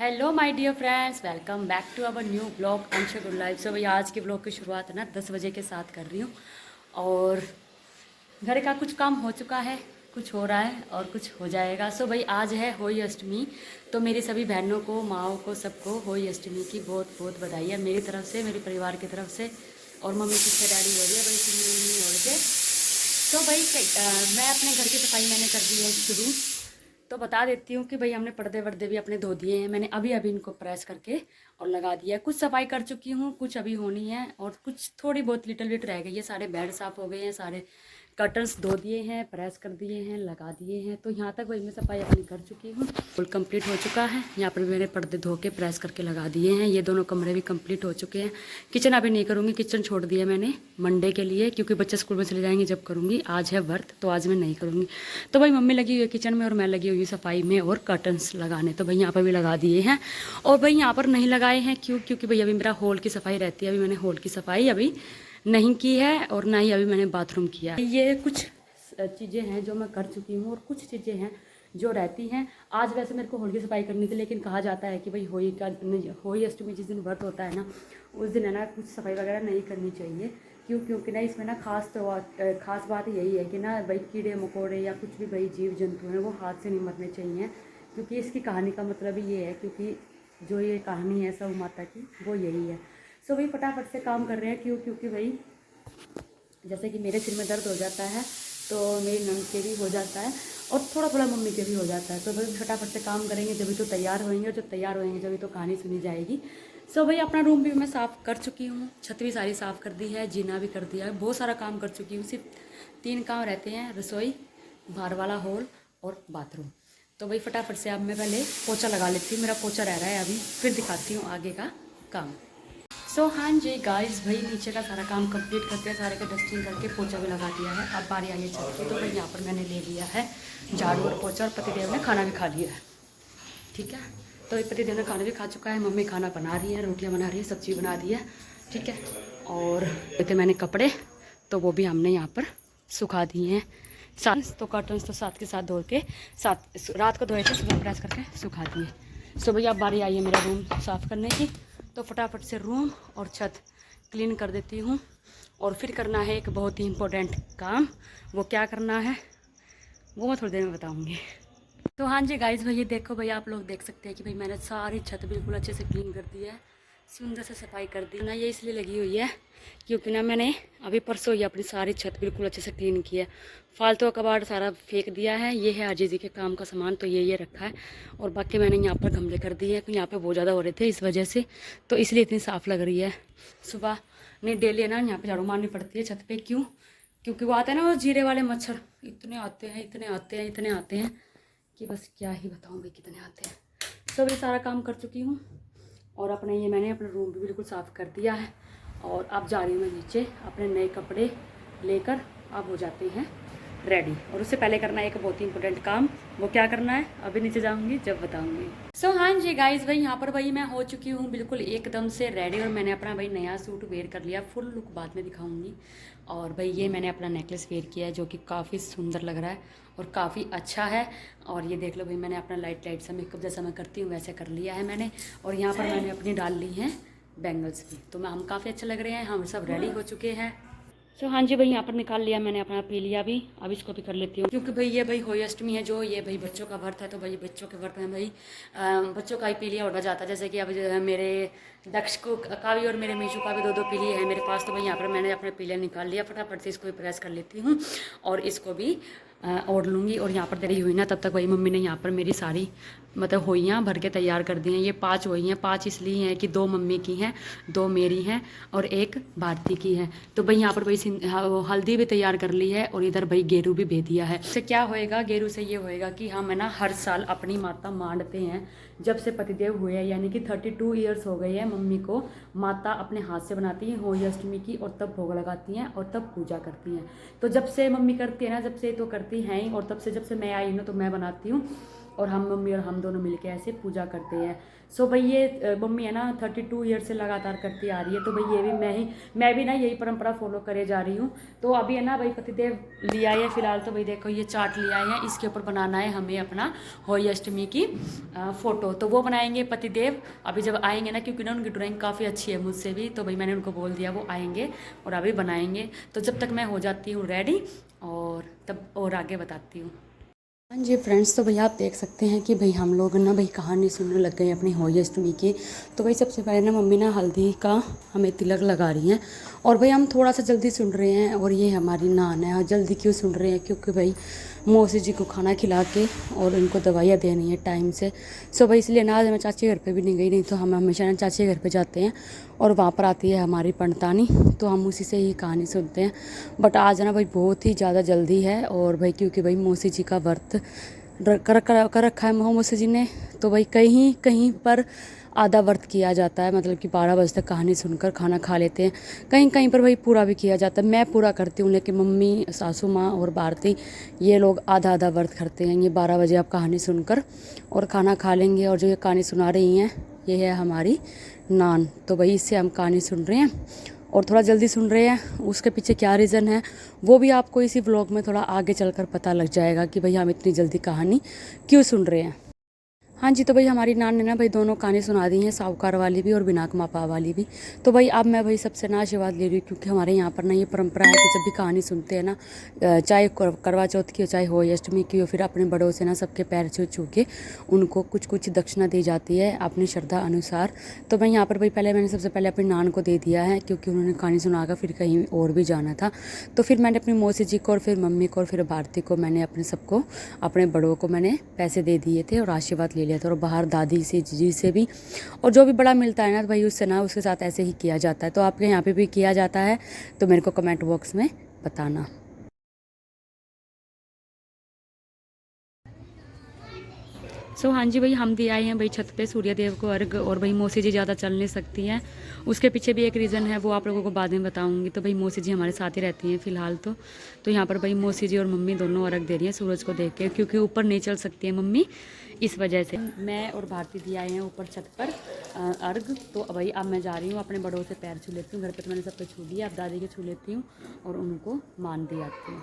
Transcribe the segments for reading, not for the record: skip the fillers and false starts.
Hello my dear friends, welcome back to our new blog Anshu good life. So भाई आज के blog की शुरुआत है ना 10 बजे के साथ कर रही हूँ। और घर का कुछ काम हो चुका है, कुछ हो रहा है और कुछ हो जाएगा। सो भाई आज है होली अष्टमी, तो मेरी सभी बहनों को, माओ को, सबको होली अष्टमी की बहुत बहुत बधाई है मेरी तरफ से, मेरे परिवार की तरफ से। और मम्मी पीछे डैडी हो रही है भाई सिंगनी ओढ़ के। तो भाई मैं अपने घर की सफाई मैंने कर दी है शुरू। तो बता देती हूँ कि भाई हमने पर्दे वर्दे भी अपने धो दिए हैं, मैंने अभी अभी इनको प्रेस करके और लगा दिया है। कुछ सफाई कर चुकी हूँ, कुछ अभी होनी है और कुछ थोड़ी बहुत लिटिल बिट रह गई है। सारे बेड साफ़ हो गए हैं, सारे कर्टन्स धो दिए हैं, प्रेस कर दिए हैं, लगा दिए हैं। तो यहाँ तक भाई मैं सफाई अपनी कर चुकी हूँ, फुल कंप्लीट हो चुका है। यहाँ पर मैंने पर्दे धो के प्रेस करके लगा दिए हैं। ये दोनों कमरे भी कंप्लीट हो चुके हैं। किचन अभी नहीं करूँगी, किचन छोड़ दिया मैंने मंडे के लिए, क्योंकि बच्चे स्कूल में चले जाएंगे जब करूँगी। आज है व्रत तो आज मैं नहीं करूँगी। तो भाई मम्मी लगी हुई है किचन में और मैं लगी हुई हूँ सफाई में और कर्टन्स लगाने। तो भाई यहाँ पर भी लगा दिए हैं। और भाई यहाँ पर नहीं लगाए हैं क्योंकि भाई अभी मेरा हॉल की सफाई रहती है। अभी मैंने हॉल की सफाई अभी नहीं की है और ना ही अभी मैंने बाथरूम किया। ये कुछ चीज़ें हैं जो मैं कर चुकी हूँ और कुछ चीज़ें हैं जो रहती हैं। आज वैसे मेरे को होली की सफाई करनी थी, लेकिन कहा जाता है कि भाई होली अष्टमी जिस दिन व्रत होता है ना, उस दिन है ना कुछ सफाई वगैरह नहीं करनी चाहिए। क्योंकि ना इसमें ना खास बात यही है कि ना भाई कीड़े मकोड़े या कुछ भी भाई जीव जंतु हैं वो हाथ से नहीं मरने चाहिए। क्योंकि इसकी कहानी का मतलब ही ये है, क्योंकि जो ये कहानी है सब माता की वो यही है। सो भाई फटाफट से काम कर रहे हैं क्योंकि भाई जैसे कि मेरे सिर में दर्द हो जाता है तो मेरी नंद के भी हो जाता है और थोड़ा थोड़ा मम्मी के भी हो जाता है। तो भाई फटाफट से काम करेंगे जब तो तैयार होएंगे, और जब तैयार होएंगे जब तो कहानी सुनी जाएगी। सो भाई अपना रूम भी मैं साफ़ कर चुकी हूँ, छत भी सारी साफ़ कर दी है, जीना भी कर दिया है, बहुत सारा काम कर चुकी हूँ। सिर्फ 3 काम रहते हैं, रसोई, बाहर वाला हॉल और बाथरूम। तो भाई फटाफट से अब मैं पहले पोछा लगा लेती हूँ, मेरा पोछा रह रहा है अभी, फिर दिखाती हूँ आगे का काम। सो हाँ जी गाइस, भाई नीचे का सारा काम कंप्लीट करके सारे का डस्टिंग करके पोछा भी लगा दिया है। अब बारी आई है छत की। तो भाई यहाँ पर मैंने ले लिया है झाड़ू और पोछा, और पतिदेव ने खाना भी खा लिया है। ठीक है, तो पतिदेव ने खाना भी खा चुका है, मम्मी खाना बना रही है, रोटियाँ बना रही है, सब्जी बना दी है। ठीक है, और थे मैंने कपड़े तो वो भी हमने यहाँ पर सुखा दिए हैं। साथ तो कर्टन्स तो साथ के साथ धो के साथ रात को धोए थे, सुबह प्रेस करके सुखा दिए। सो भैया अब बारी आई है मेरा रूम साफ़ करने की। तो फटाफट से रूम और छत क्लीन कर देती हूँ। और फिर करना है एक बहुत ही इम्पोर्टेंट काम। वो क्या करना है वो मैं थोड़ी देर में बताऊँगी। तो हाँ जी गाइस, भाई ये देखो भाई, आप लोग देख सकते हैं कि भाई मैंने सारी छत बिल्कुल अच्छे से क्लीन कर दी है, सुंदर से सफाई कर दी ना। ये इसलिए लगी हुई है क्योंकि ना मैंने अभी परसों ही अपनी सारी छत बिल्कुल अच्छे से क्लीन की है। फालतू का कबाड़ सारा फेंक दिया है। ये है अजय जी के काम का सामान, तो ये रखा है। और बाकी मैंने यहाँ पर गमले कर दिए हैं, यहाँ पर बहुत ज़्यादा हो रहे थे इस वजह से, तो इसलिए इतनी साफ़ लग रही है। सुबह नहीं डेली है ना यहाँ पर झाड़ू मारनी पड़ती है छत पर। क्योंकि वो आते हैं ना वो जीरे वाले मच्छर, इतने आते हैं इतने आते हैं इतने आते हैं कि बस क्या ही बताऊँ भाई कितने आते हैं। सब ये सारा काम कर चुकी हूँ और मैंने अपना रूम भी बिल्कुल साफ़ कर दिया है। और अब जा रही हूँ मैं नीचे अपने नए कपड़े लेकर। अब हो जाते हैं रेडी, और उससे पहले करना है एक बहुत ही इंपॉर्टेंट काम। वो क्या करना है अभी नीचे जाऊँगी जब बताऊँगी। सो हाँ जी गाइज, भाई यहाँ पर भाई मैं हो चुकी हूँ बिल्कुल एकदम से रेडी, और मैंने अपना भाई नया सूट वेयर कर लिया। फुल लुक बाद में दिखाऊँगी। और भाई ये मैंने अपना नेकलेस वेयर किया है जो कि काफ़ी सुंदर लग रहा है और काफ़ी अच्छा है। और ये देख लो भाई, मैंने अपना लाइट सा मेकअप जैसा मैं करती हूँ वैसे कर लिया है मैंने। और यहाँ पर मैंने अपनी डाल ली हैं बैंगल्स भी, तो हम काफ़ी अच्छे लग रहे हैं, हम सब रेडी हो चुके हैं। तो हाँ जी भाई, यहाँ पर निकाल लिया मैंने अपना, पी लिया भी। अब इसको भी कर लेती हूँ क्योंकि भाई ये भाई होली अष्टमी है, जो ये भाई बच्चों का व्रत है। तो भाई बच्चों के व्रत में भाई बच्चों का ही पी लिया और जाता है। जैसे कि अब मेरे दक्ष को का भी और मेरे मीशू का भी 2-2 पीलिए है मेरे पास। तो भाई यहाँ पर मैंने अपने पीलिया निकाल लिया, फटाफट से इसको भी प्रेस कर लेती हूँ और इसको भी ओढ़ लूँगी। और यहाँ पर देरी हुई ना, तब तक भाई मम्मी ने यहाँ पर मेरी सारी मतलब होइयाँ भर के तैयार कर दी हैं। ये 5 होई हैं, 5 इसलिए हैं कि 2 मम्मी की हैं, 2 मेरी हैं और 1 भारती की है। तो भाई यहाँ पर भाई हल्दी भी तैयार कर ली है और इधर भाई गेरू भी भेज दिया है। इससे क्या होएगा, गेरू से ये होएगा कि हम है ना हर साल अपनी माता मांडते हैं। जब से पतिदेव हुए हैं, यानी कि 32 ईयर्स हो गए हैं मम्मी को, माता अपने हाथ से बनाती हैं होली अष्टमी की, और तब भोग लगाती हैं और तब पूजा करती हैं। तो जब से मम्मी करती है ना, जब से तो करती हैं ही, और तब से जब से मैं आई हूँ तो मैं बनाती हूँ। और हम मम्मी और हम दोनों मिलके ऐसे पूजा करते हैं। सो भाई ये मम्मी है ना 32 ईयर से लगातार करती आ रही है, तो भाई ये भी मैं भी ना यही परंपरा फॉलो करे जा रही हूँ। तो अभी है ना भाई पतिदेव लिया है फिलहाल, तो भाई देखो ये चार्ट लिया है, इसके ऊपर बनाना है हमें अपना होली अष्टमी की फ़ोटो, तो वो बनाएंगे पतिदेव अभी जब आएंगे ना, क्योंकि ना उनकी ड्राइंग काफ़ी अच्छी है मुझसे भी, तो भाई मैंने उनको बोल दिया वो आएंगे और अभी बनाएंगे। तो जब तक मैं हो जाती हूँ रेडी और तब और आगे बताती हूँ। हाँ जी फ्रेंड्स, तो भैया आप देख सकते हैं कि भाई हम लोग ना भाई कहानी सुनने लग गए अपनी होली अष्टमी की। तो भाई सबसे पहले ना मम्मी ना हल्दी का हमें तिलक लगा रही हैं, और भाई हम थोड़ा सा जल्दी सुन रहे हैं, और ये हमारी नान है। और जल्दी क्यों सुन रहे हैं, क्योंकि भाई मौसी जी को खाना खिला के और उनको दवाइयाँ देनी है टाइम से। सो भाई इसलिए ना आज मैं चाची के घर पे भी नहीं गई, नहीं तो हम हमेशा ना चाची के घर पे जाते हैं और वहाँ पर आती है हमारी पंडतानी, तो हम उसी से ही कहानी सुनते हैं। बट आज ना भाई बहुत ही ज़्यादा जल्दी है, और भाई क्योंकि भाई मौसी जी का व्रत कर रखा है मौसी जी ने, तो भाई कहीं कहीं पर आधा व्रत किया जाता है, मतलब कि 12 बजे तक कहानी सुनकर खाना खा लेते हैं। कहीं कहीं पर भाई पूरा भी किया जाता है, मैं पूरा करती हूँ, लेकिन मम्मी, सासू माँ और भारती ये लोग आधा आधा व्रत करते हैं। ये 12 बजे आप कहानी सुनकर और खाना खा लेंगे। और जो ये कहानी सुना रही हैं ये है हमारी नान, तो भाई इससे हम कहानी सुन रहे हैं और थोड़ा जल्दी सुन रहे हैं। उसके पीछे क्या रीज़न है वो भी आपको इसी व्लॉग में थोड़ा आगे चलकर पता लग जाएगा कि भाई हम इतनी जल्दी कहानी क्यों सुन रहे हैं। हाँ जी, तो भाई हमारी नान ने ना भाई दोनों कहानी सुना दी हैं, साहूकार वाली भी और बिनाक मापा वाली भी। तो भाई अब मैं भाई सबसे ना आशीर्वाद ले रही हूँ, क्योंकि हमारे यहाँ पर ना ये परंपरा है कि जब भी कहानी सुनते हैं ना, चाहे करवा चौथ की हो, चाहे होली अष्टमी की हो, फिर अपने बड़ों से ना सबके पैर छू छू के उनको कुछ कुछ दक्षिणा दी जाती है अपनी श्रद्धा अनुसार। तो मैं यहाँ पर भाई मैंने सबसे पहले अपनी नान को दे दिया है, क्योंकि उन्होंने कहानी सुनाकर फिर कहीं और भी जाना था। तो फिर मैंने अपनी मौसी जी को और फिर मम्मी को और फिर भारती को, मैंने अपने सबको, अपने बड़ों को मैंने पैसे दे दिए थे और आशीर्वाद ले लिया था। और बाहर दादी से, जीजी से भी, और जो भी बड़ा मिलता है ना भाई उससे ना उसके साथ ऐसे ही किया जाता है। तो आपके यहाँ पे भी किया जाता है तो मेरे को कमेंट बॉक्स में बताना। हाँ जी भाई, हम भी आए हैं भाई छत पे सूर्य देव को अर्घ, और भाई मौसी जी ज़्यादा चल नहीं सकती हैं, उसके पीछे भी एक रीज़न है, वो आप लोगों को बाद में बताऊंगी। तो भाई मौसी जी हमारे साथ ही रहती हैं फ़िलहाल तो यहाँ पर भाई मौसी जी और मम्मी दोनों अर्घ दे रही हैं सूरज को देख के, क्योंकि ऊपर नहीं चल सकती है मम्मी, इस वजह से। मैं और भारती दी आए हैं ऊपर छत पर अर्घ। तो भाई अब मैं जा रही हूँ अपने बड़ों से पैर छू लेती हूँ। घर पर तो मैंने सबको छू लिया, अब दादी के छू लेती हूँ और उनको मान दी आती हूँ।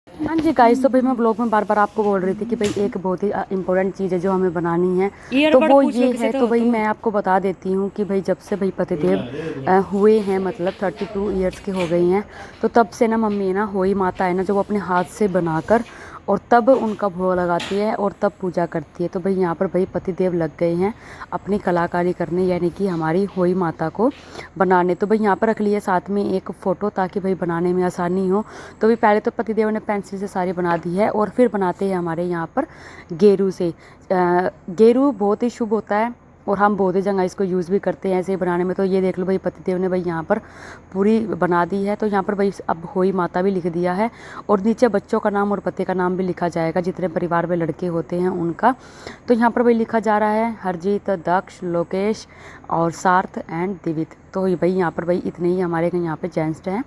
हाँ जी गाइस, तो भाई मैं ब्लॉग में बार बार आपको बोल रही थी कि भाई एक बहुत ही इंपॉर्टेंट चीज़ है जो हमें बनानी है, तो वो ये है। तो भाई मैं आपको बता देती हूँ कि भाई जब से भाई पतिदेव हुए हैं, मतलब 32 ईयर्स के हो गई हैं, तो तब से ना मम्मी ना होई माता है ना, जो वो अपने हाथ से बनाकर और तब उनका भोग लगाती है और तब पूजा करती है। तो भाई यहाँ पर भाई पतिदेव लग गए हैं अपनी कलाकारी करने, यानी कि हमारी होई माता को बनाने। तो भाई यहाँ पर रख लिया साथ में एक फ़ोटो, ताकि भाई बनाने में आसानी हो। तो भाई पहले तो पतिदेव ने पेंसिल से सारी बना दी है, और फिर बनाते हैं हमारे यहाँ पर गेरू से। गेरू बहुत ही शुभ होता है और हम बहुत ही जगह इसको यूज़ भी करते हैं ऐसे ही बनाने में। तो ये देख लो भाई पतिदेव ने भाई यहाँ पर पूरी बना दी है। तो यहाँ पर भाई अब होई माता भी लिख दिया है, और नीचे बच्चों का नाम और पति का नाम भी लिखा जाएगा, जितने परिवार में लड़के होते हैं उनका। तो यहाँ पर भाई लिखा जा रहा है हरजीत, दक्ष, लोकेश और सार्थ एंड दिवित। तो भाई यहाँ पर भाई इतने ही हमारे यहाँ पे जेंट्स हैं।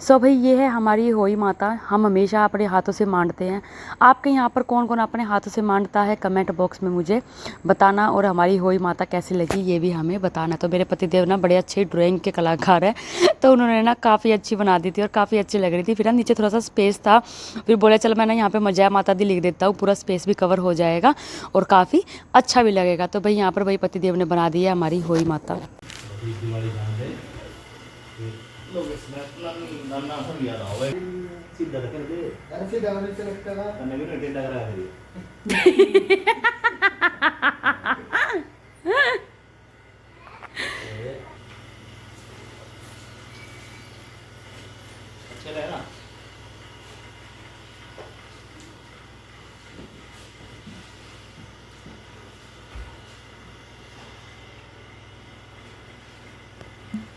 सो भाई ये है हमारी होई माता, हम हमेशा अपने हाथों से मांडते हैं। आपके यहाँ पर कौन कौन अपने हाथों से मांडता है कमेंट बॉक्स में मुझे बताना, और हमारी होई माता कैसी लगी ये भी हमें बताना। तो मेरे पतिदेव ना बड़े अच्छे ड्राइंग के कलाकार हैं, तो उन्होंने ना काफ़ी अच्छी बना दी थी और काफ़ी अच्छी लग रही थी। फिर ना नीचे थोड़ा सा स्पेस था, फिर बोले चल मैं ना यहाँ पे मजा माता दी लिख देता हूँ, पूरा स्पेस भी कवर हो जाएगा और काफ़ी अच्छा भी लगेगा। तो भाई यहाँ पर भाई पतिदेव ने बना दी है हमारी होई माता।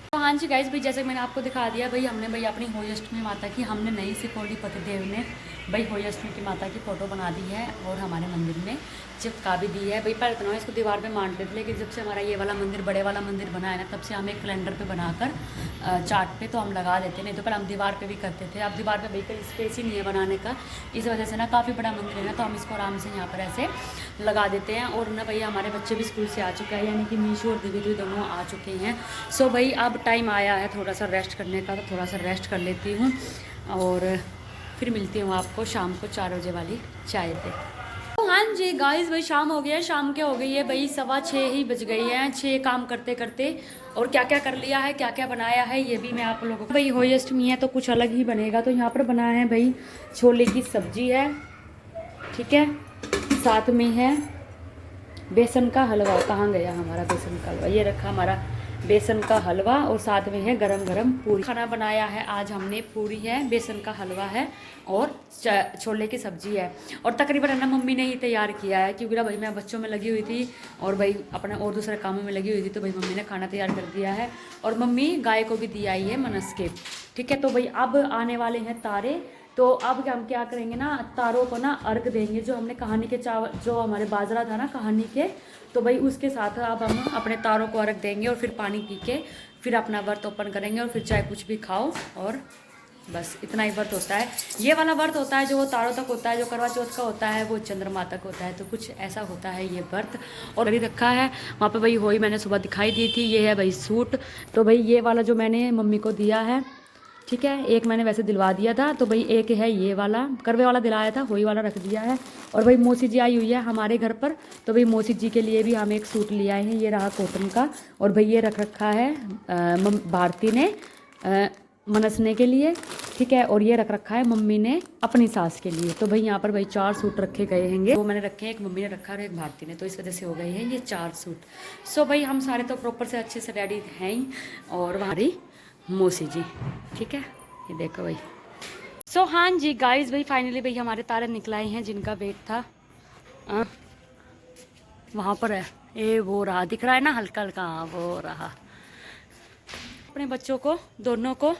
तो हाँ जी गाइस, भाई जैसे मैंने आपको दिखा दिया, भाई हमने भाई अपनी होली अष्टमी माता की हमने नई सिकोड़ी पतिदेव ने भाई होली अष्टमी की माता की फ़ोटो बना दी है और हमारे मंदिर में चिपका भी दी है। भाई पहले तो ना इसको दीवार पे मांड देते, लेकिन जब से हमारा ये वाला मंदिर बड़े वाला मंदिर बना है ना, तब से हम एक कैलेंडर पे बनाकर चार्ट पे तो हम लगा देते, नहीं तो पहले हम दीवार पे भी करते थे। अब दीवार पे भाई कोई स्पेस ही नहीं है बनाने का, इस वजह से ना काफ़ी बड़ा मंदिर है ना, तो हम इसको आराम से यहाँ पर ऐसे लगा देते हैं। और ना भैया हमारे बच्चे भी स्कूल से आ चुके हैं, यानी कि मीशू और दिव्य दोनों आ चुके हैं। सो भाई अब टाइम आया है थोड़ा सा रेस्ट करने का, तो थोड़ा सा रेस्ट कर लेती हूँ और फिर मिलती हूँ आपको शाम को 4 बजे वाली चाय पे। तो हाँ जी गाइस, भाई शाम हो गया है, शाम के हो गई है भाई 6:15 ही बज गई हैं, 6 काम करते करते। और क्या क्या कर लिया है, क्या क्या बनाया है, ये भी मैं आप लोगों को, भाई होली अष्टमी है तो कुछ अलग ही बनेगा। तो यहाँ पर बना है भाई छोले की सब्जी है, ठीक है, साथ में है बेसन का हलवा। कहाँ गया हमारा बेसन का हलवा, ये रखा हमारा बेसन का हलवा, और साथ में है गरम गरम पूरी। खाना बनाया है आज हमने, पूरी है, बेसन का हलवा है और छोले की सब्जी है। और तकरीबन है ना मम्मी ने ही तैयार किया है, क्योंकि ना भाई मैं बच्चों में लगी हुई थी और भाई अपने और दूसरे कामों में लगी हुई थी, तो भाई मम्मी ने खाना तैयार कर दिया है। और मम्मी गाय को भी दी आई है मनस के, ठीक है। तो भाई अब आने वाले हैं तारे, तो अब हम क्या करेंगे ना, तारों को ना अर्घ देंगे। जो हमने कहानी के चावल, जो हमारे बाजरा था ना कहानी के, तो भाई उसके साथ अब हम अपने तारों को अर्घ देंगे और फिर पानी पी के फिर अपना व्रत ओपन करेंगे और फिर चाहे कुछ भी खाओ, और बस इतना ही व्रत होता है। ये वाला व्रत होता है जो वो तारों तक होता है, जो करवा चौथ का होता है वो चंद्रमा तक होता है। तो कुछ ऐसा होता है ये व्रत। और अभी रखा है वहाँ पे भाई होई मैंने सुबह दिखाई दी थी, ये है भाई सूट। तो भाई ये वाला जो मैंने मम्मी को दिया है, ठीक है, एक मैंने वैसे दिलवा दिया था, तो भाई एक है ये वाला करवे वाला दिलाया था, होई वाला रख दिया है। और भाई मौसी जी आई हुई है हमारे घर पर, तो भाई मौसी जी के लिए भी हम एक सूट ले आए हैं, ये रहा कॉटन का। और भाई ये रख रखा है भारती ने मनसने के लिए, ठीक है। और ये रख रखा है मम्मी ने अपनी सास के लिए। तो भाई यहाँ पर भाई 4 सूट रखे गए हैंगे, वो मैंने रखे हैं, एक मम्मी ने रखा है और एक भारती ने, तो इस वजह से हो गए हैं ये 4 सूट। सो भाई हम सारे तो प्रॉपर से अच्छे से रेडी हैं ही, और हमारी मौसी जी, ठीक है, ये देखो भाई। सो हाँ जी गाइस, भाई फाइनली भाई हमारे तारे निकलाए हैं जिनका वेट था। वहाँ पर है, ये वो रहा, दिख रहा है ना हल्का हल्का, हाँ वो रहा। अपने बच्चों को दोनों को,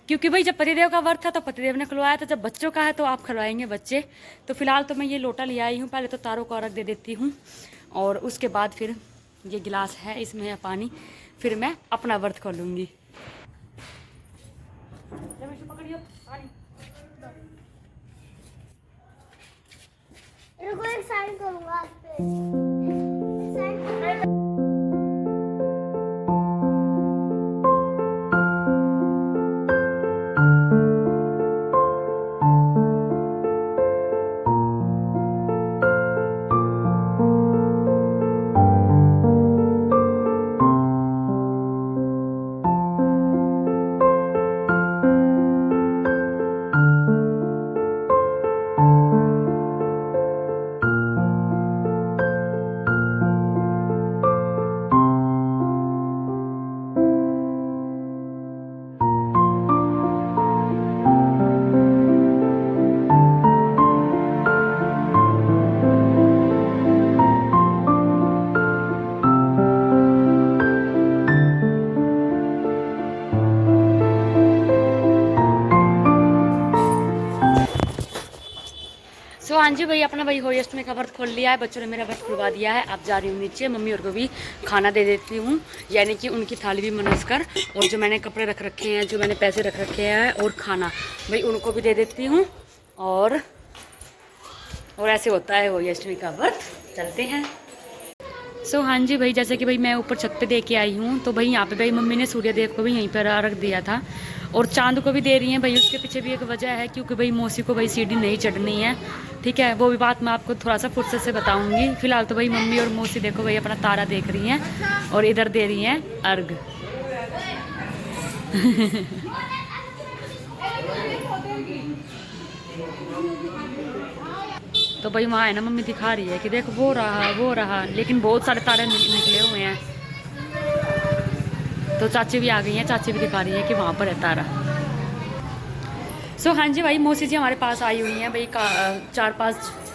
क्योंकि भाई जब पतिदेव का व्रत था तो पतिदेव ने खुलवाया था, जब बच्चों का है तो आप खुलवाएंगे बच्चे। तो फिलहाल तो मैं ये लोटा ले आई हूँ, पहले तो तारों को अर्घ दे देती हूँ और उसके बाद फिर ये गिलास है, इसमें है पानी, फिर मैं अपना व्रत खोलूँगी। रुको एक साइन करूंगा आप पे। हाँ जी भाई, अपना भाई होली अष्टमी का व्रत खोल लिया है, बच्चों ने मेरा व्रत खुलवा दिया है। अब जा रही हूँ नीचे, मम्मी और को भी खाना दे देती हूँ, यानी कि उनकी थाली भी मनस कर, और जो मैंने कपड़े रख रखे हैं, जो मैंने पैसे रख रखे हैं और खाना भाई उनको भी दे देती हूँ। और ऐसे होता है होली अष्टमी का व्रत। चलते हैं। हाँ जी भाई, जैसे कि भाई मैं ऊपर छत पे दे के आई हूँ, तो भाई यहाँ पे भाई मम्मी ने सूर्य देव को भी यहीं पर रख दिया था, और चांद को भी दे रही हैं भाई। उसके पीछे भी एक वजह है, क्योंकि भाई मौसी को भाई सीढ़ी नहीं चढ़नी है, ठीक है। वो भी बात मैं आपको थोड़ा सा फुर्सत से बताऊंगी। फिलहाल तो भाई मम्मी और मौसी देखो भाई अपना तारा देख रही हैं, और इधर दे रही हैं अर्घ। तो भाई वहाँ है ना, मम्मी दिखा रही है कि देख वो रहा, लेकिन बहुत सारे तारे निकले हुए हैं। तो चाची भी आ गई हैं, चाची भी दिखा रही है कि वहाँ पर है तारा। हाँ जी भाई, मौसी जी हमारे पास आई हुई हैं भाई,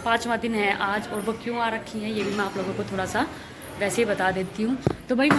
पाँचवा दिन है आज, और वो क्यों आ रखी हैं ये भी मैं आप लोगों को थोड़ा सा वैसे ही बता देती हूँ। तो भाई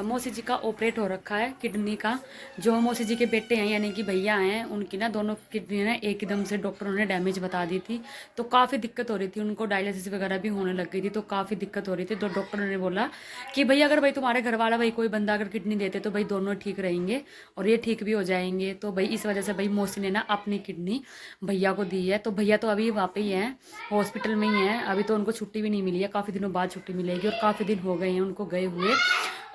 मौसी जी का ऑपरेट हो रखा है किडनी का। जो मौसी जी के बेटे हैं यानी कि भैया हैं, उनकी ना दोनों किडनी ना एकदम से डॉक्टरों ने डैमेज बता दी थी, तो काफ़ी दिक्कत हो रही थी उनको, डायलिसिस वगैरह भी होने लग गई थी, तो काफ़ी दिक्कत हो रही थी। तो डॉक्टरों ने बोला कि भाई अगर भाई तुम्हारे घर वाला भाई कोई बंदा अगर किडनी देते तो भाई दोनों ठीक रहेंगे, और ये ठीक भी हो जाएंगे। तो भाई इस वजह से भाई मौसी ने ना अपनी किडनी भैया को दी है। तो भैया तो अभी वहाँ पे ही हैं, हॉस्पिटल में ही हैं, अभी तो उनको छुट्टी भी नहीं मिली है, काफ़ी दिनों बाद छुट्टी मिलेगी, और काफ़ी दिन हो गए हैं उनको गए हुए।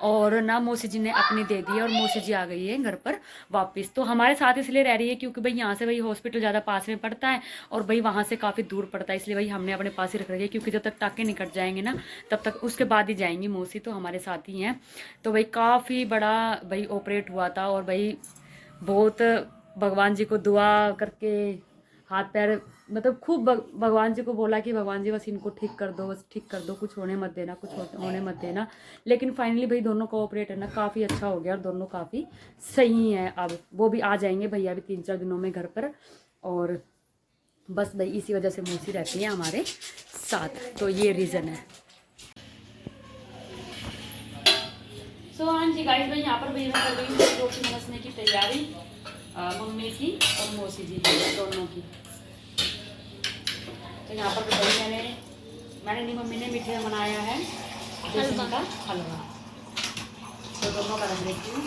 और ना मौसी जी ने अपनी दे दी है, और मौसी जी आ गई है घर पर वापस। तो हमारे साथ इसलिए रह रही है क्योंकि भाई यहाँ से भाई हॉस्पिटल ज़्यादा पास में पड़ता है, और भाई वहाँ से काफ़ी दूर पड़ता है, इसलिए भाई हमने अपने पास ही रख रखी है, क्योंकि जब तक टाँके नहीं कट जाएंगे ना तब तक उसके बाद ही जाएंगी मौसी, तो हमारे साथ ही हैं। तो भाई काफ़ी बड़ा भाई ऑपरेट हुआ था, और भाई बहुत भगवान जी को दुआ करके हाथ पैर मतलब खूब भगवान जी को बोला कि भगवान जी बस इनको ठीक कर दो, बस ठीक कर दो, कुछ होने मत देना, कुछ होने मत देना। लेकिन फाइनली भाई दोनों का ऑपरेट है ना काफ़ी अच्छा हो गया, और दोनों काफ़ी सही हैं। अब वो भी आ जाएंगे भैया भी 3-4 दिनों में घर पर, और बस भाई इसी वजह से मौसी रहती हैं हमारे साथ, तो ये रीज़न है। हाँ जी गाइस, भाई यहाँ पर भाई मैं कर रही हूँ रोटी मनसने की तैयारी, मम्मी की और मौसी जी की दोनों की। तो यहाँ पर भाई मैंने नहीं, मम्मी ने मीठे में बनाया है बेसन का हलवा, तो दोनों का रख देती हूँ।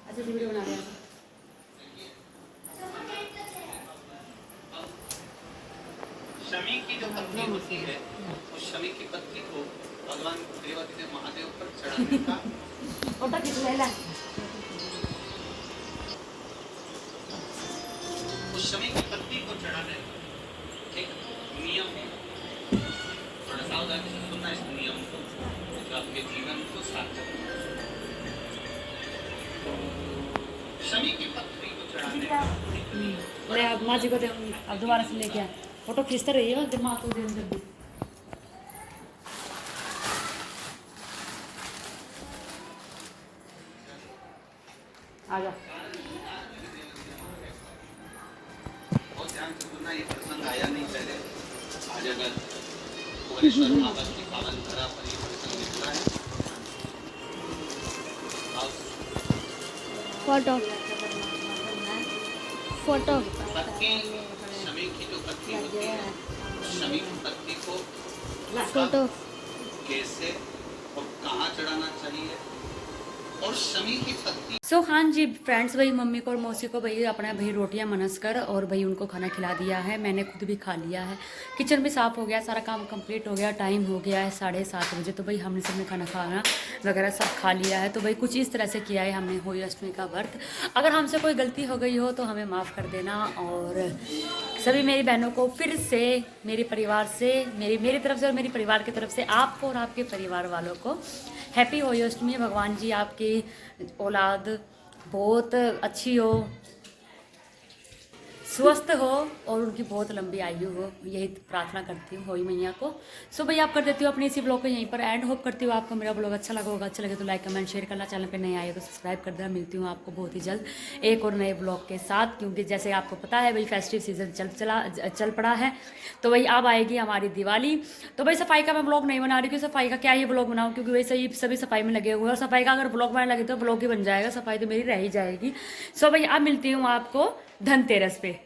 अच्छा वीडियो बना रहे हैं। शमी की जो पत्नी होती है, उस शमी की पत्नी को भगवान देवादिदेव महादेव पर चढ़ाने का उस शमी की पत्नी को चढ़ाने का एक नियम है। थोड़ा सावधानी से सुनना इस नियम को, जो आपके जीवन को सार्थक करेगा। शमी की पत्नी को चढ़ाने का ले अब माँ जी को दे, अब दोबारा से लेके आए, फोटो खींचते रहिए दिमाग को दे जल्दी। आ जा। बहुत ध्यान से सुनना, ये प्रसंग आया नहीं पहले, आज अगर भुवनेश्वर महाबल की पावन धरा पर ये प्रसंग निकला है। फोटो फोटो पत्नी शमी की जो पत्नी होती है, शमी की पत्नी को फोटो कैसे और कहाँ चढ़ाना चाहिए, और शमी की पत्नी हाँ जी फ्रेंड्स, भाई मम्मी को और मौसी को भाई अपना भाई रोटियां मनस कर और भाई उनको खाना खिला दिया है, मैंने खुद भी खा लिया है, किचन भी साफ़ हो गया, सारा काम कंप्लीट हो गया, टाइम हो गया है 7:30 बजे। तो भाई हमने सबने खाना वगैरह सब खा लिया है। तो भाई कुछ इस तरह से किया है हमने होली अष्टमी का व्रत। अगर हमसे कोई गलती हो गई हो तो हमें माफ़ कर देना, और सभी मेरी बहनों को फिर से मेरे परिवार से मेरी तरफ से और मेरी परिवार की तरफ से आपको और आपके परिवार वालों को हैप्पी होली अष्टमी। भगवान जी आपकी औलाद बहुत अच्छी हो। स्वस्थ हो और उनकी बहुत लंबी आयु हो, यही प्रार्थना करती हूँ होई मैया को। सो भाई आप कर देती हूँ अपनी इसी ब्लॉग को यहीं पर एंड। होप करती हूँ आपको मेरा ब्लॉग अच्छा लगा होगा। अच्छा लगे तो लाइक कमेंट शेयर करना, चैनल पे नए आए तो सब्सक्राइब कर देना। मिलती हूँ आपको बहुत ही जल्द एक और नए ब्लॉग के साथ, क्योंकि जैसे आपको पता है भाई फेस्टिव सीजन चल पड़ा है, तो वही अब आएगी हमारी दिवाली। तो भाई सफाई का मैं ब्लॉग नहीं बना रही, क्योंकि सफाई का क्या ही ब्लॉग बनाऊँ, क्योंकि वैसे ही सभी सफाई में लगे हुए हैं और सफाई का अगर ब्लॉग बनाने लगे तो ब्लॉग ही बन जाएगा, सफाई तो मेरी रह ही जाएगी। सो भाई अब मिलती हूँ आपको धनतेरस पे।